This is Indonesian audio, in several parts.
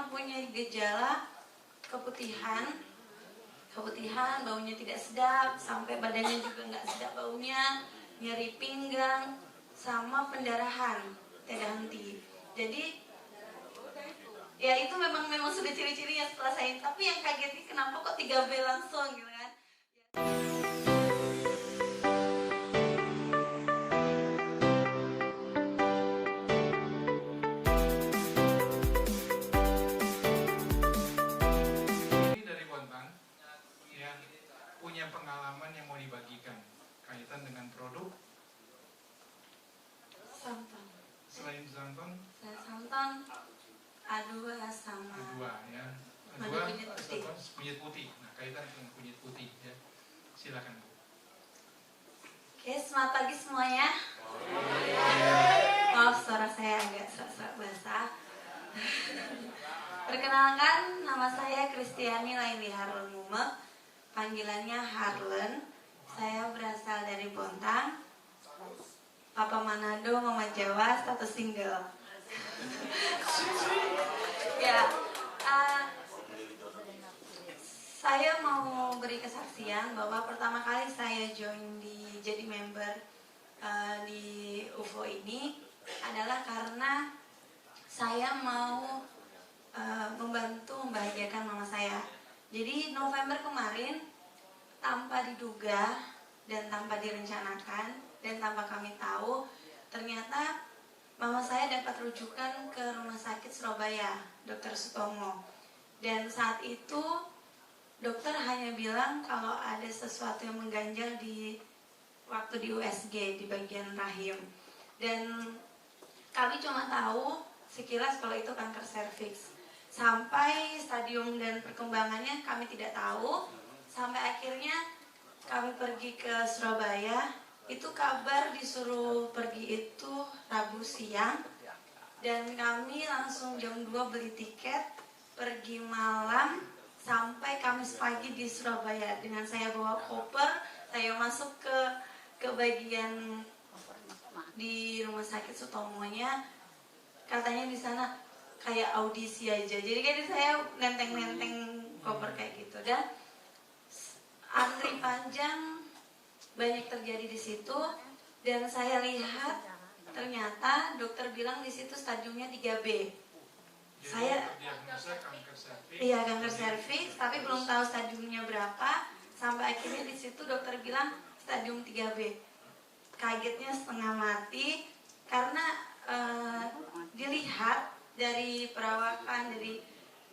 mempunyai gejala keputihan, baunya tidak sedap, sampai badannya juga nggak sedap baunya, nyeri pinggang, sama pendarahan tidak henti. Jadi ya itu memang sudah ciri-cirinya setelah saya. Tapi yang kagetnya kenapa kok 3B langsung gitu kan? Punya pengalaman yang mau dibagikan kaitan dengan produk Santan. Selain santan, Santan A2 sama A2 ya. Kunyit putih. Nah, kaitan dengan kunyit putih ya. Silakan Bu. Oke, selamat pagi semuanya. Maaf suara saya agak serak-serak basah. Perkenalkan, nama saya Kristiani Laili Harlen Mumek. Panggilannya Harlen. Saya berasal dari Bontang. Papa Manado, Mama Jawa, status single. Ya, saya mau beri kesaksian bahwa pertama kali saya jadi member di UFO ini adalah karena saya mau membantu membahagiakan mama saya. Jadi November kemarin, tanpa diduga dan tanpa direncanakan dan tanpa kami tahu, ternyata mama saya dapat rujukan ke Rumah Sakit Surabaya, Dr. Sutomo. Dan saat itu dokter hanya bilang kalau ada sesuatu yang mengganjal waktu di USG di bagian rahim. Dan kami cuma tahu sekilas kalau itu kanker serviks. Sampai stadium dan perkembangannya kami tidak tahu. Sampai akhirnya kami pergi ke Surabaya. Itu kabar disuruh pergi itu Rabu siang. Dan kami langsung jam 2 beli tiket, pergi malam sampai Kamis pagi di Surabaya. Dengan saya bawa koper, saya masuk ke bagian di Rumah Sakit Sutomonya. Katanya di sana kayak audisi aja. Jadi kan saya nenteng-nenteng koper kayak gitu. Dan antri panjang banyak terjadi di situ. Dan saya lihat ternyata dokter bilang di situ stadiumnya 3B. Saya iya kanker serviks, tapi belum tahu stadiumnya berapa. Sampai akhirnya di situ dokter bilang stadium 3B. Kagetnya setengah mati karena dilihat dari perawakan, dari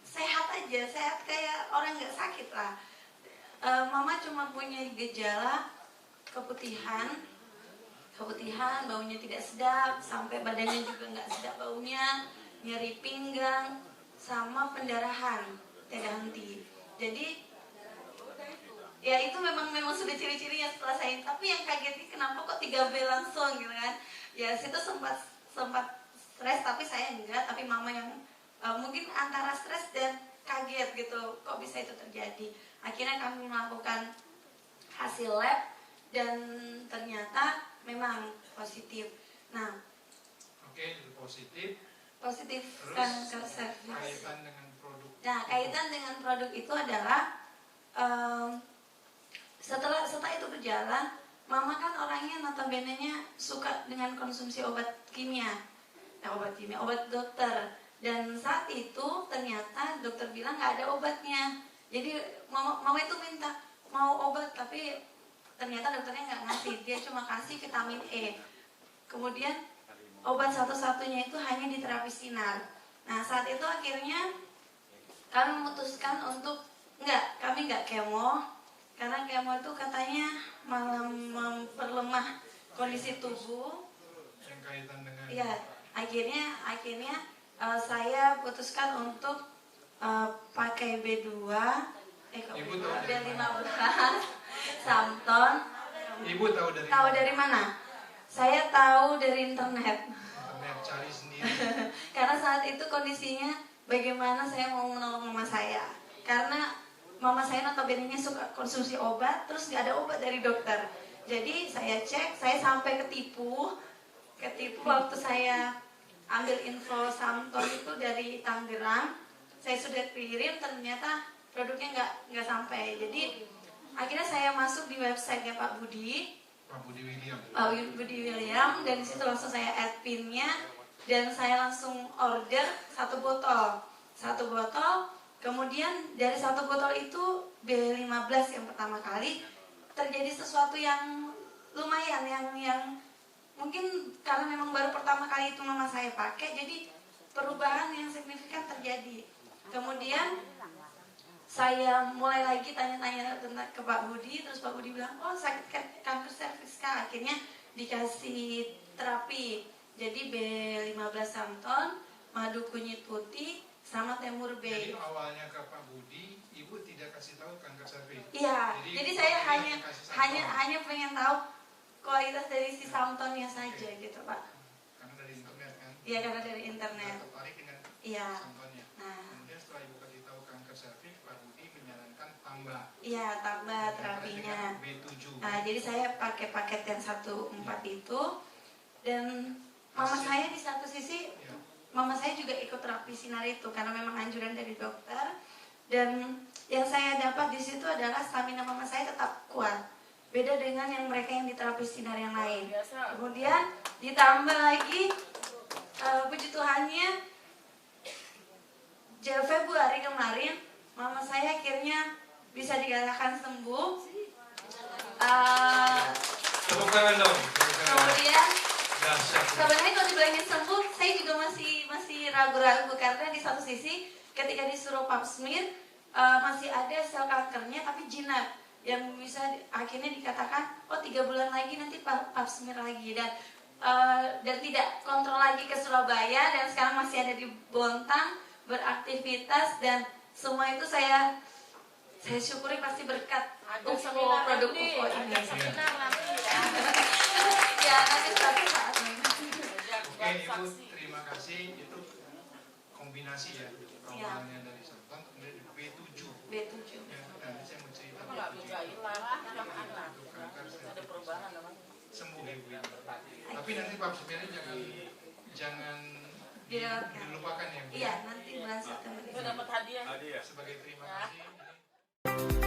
sehat aja, sehat kayak orang nggak sakit lah. Mama cuma punya gejala keputihan, baunya tidak sedap, sampai badannya juga nggak sedap baunya, nyeri pinggang, sama pendarahan tidak henti. Jadi ya itu memang sudah ciri-cirinya setelah saya. Tapi yang kagetnya kenapa kok 3B langsung gitu kan? Ya situ sempat stres, tapi saya enggak. Tapi mama yang mungkin antara stres dan kaget gitu, kok bisa itu terjadi. Akhirnya kami melakukan hasil lab dan ternyata memang positif. Nah, oke, itu positif kanker serviks. Kaitan dengan produk. Nah, kaitan dengan produk itu adalah setelah itu berjalan, mama kan orangnya notabene-nya suka dengan konsumsi obat kimia. Obat dokter. Dan saat itu ternyata dokter bilang nggak ada obatnya. Jadi mama itu minta mau obat, tapi ternyata dokternya nggak ngasih. Dia cuma kasih vitamin E. Kemudian obat satu-satunya itu hanya di terapi sinar. Nah saat itu akhirnya kami memutuskan untuk kami nggak kemo. Karena kemo itu katanya malah memperlemah kondisi tubuh. Yang kaitan dengan ya, akhirnya saya putuskan untuk pakai B2, B15, Samton. Ibu tahu dari mana? Saya tahu dari internet. Cari sendiri. Karena saat itu kondisinya bagaimana saya mau menolong mama saya. Karena mama saya notabene-nya suka konsumsi obat, terus nggak ada obat dari dokter. Jadi saya cek, saya sampai ketipu waktu saya ambil info Samton itu dari Tangerang. saya sudah kirim ternyata produknya nggak sampai. Jadi akhirnya saya masuk di website Pak Budi William, dan disitu langsung saya add pinnya dan saya langsung order satu botol. Kemudian dari satu botol itu B15 yang pertama kali terjadi sesuatu yang lumayan, yang mungkin karena memang baru pertama kali itu mama saya pakai, jadi perubahan yang signifikan terjadi. Kemudian saya mulai lagi tanya-tanya tentang ke Pak Budi, terus Pak Budi bilang, oh sakit kanker serviks Kak. Akhirnya dikasih terapi, jadi B15 Samton, madu kunyit putih, sama Temur B. Jadi awalnya ke Pak Budi, Ibu tidak kasih tahu kanker serviks. Iya, jadi saya hanya pengen tahu kualitas dari si Samtonnya saja gitu Pak. Karena dari internet kan? Iya, karena dari internet. Tertarik dengan Samtonnya. Nah. Kemudian setelah Ibu kasih tahu kanker serviks, Pak Budi menyarankan tambah. Iya, tambah terapinya. B7. Nah, jadi saya pakai paket yang 14 itu, dan mama saya di satu sisi, mama saya juga ikut terapi sinar itu karena memang anjuran dari dokter. Dan yang saya dapat di situ adalah stamina mama saya tetap kuat. Beda dengan yang mereka yang di terapi sinar yang lain. Kemudian ditambah lagi, puji Tuhannya, Februari kemarin mama saya akhirnya bisa dikatakan sembuh. Tepuk tangan dong. Kemudian sebenarnya kalau dibilangin sembuh, saya juga masih ragu-ragu karena di satu sisi ketika disuruh pap smear masih ada sel kankernya tapi jinak yang bisa akhirnya dikatakan 3 bulan lagi nanti pap smear lagi, dan tidak kontrol lagi ke Surabaya, dan sekarang masih ada di Bontang beraktivitas, dan semua itu saya syukuri pasti berkat UFO, produk UFO ini. Ya, nanti suatu saat lagi. Oke, Ibu, terima kasih. Itu kombinasi ya, awalnya dari Samton, kemudian di B7. Ya, nanti saya mau cerita ada perubahan sembuh ya, Bu. Tapi nanti pap smearnya jangan dilupakan ya, Bu. Iya, nanti bulan September. Dapat hadiah Sebagai terima kasih.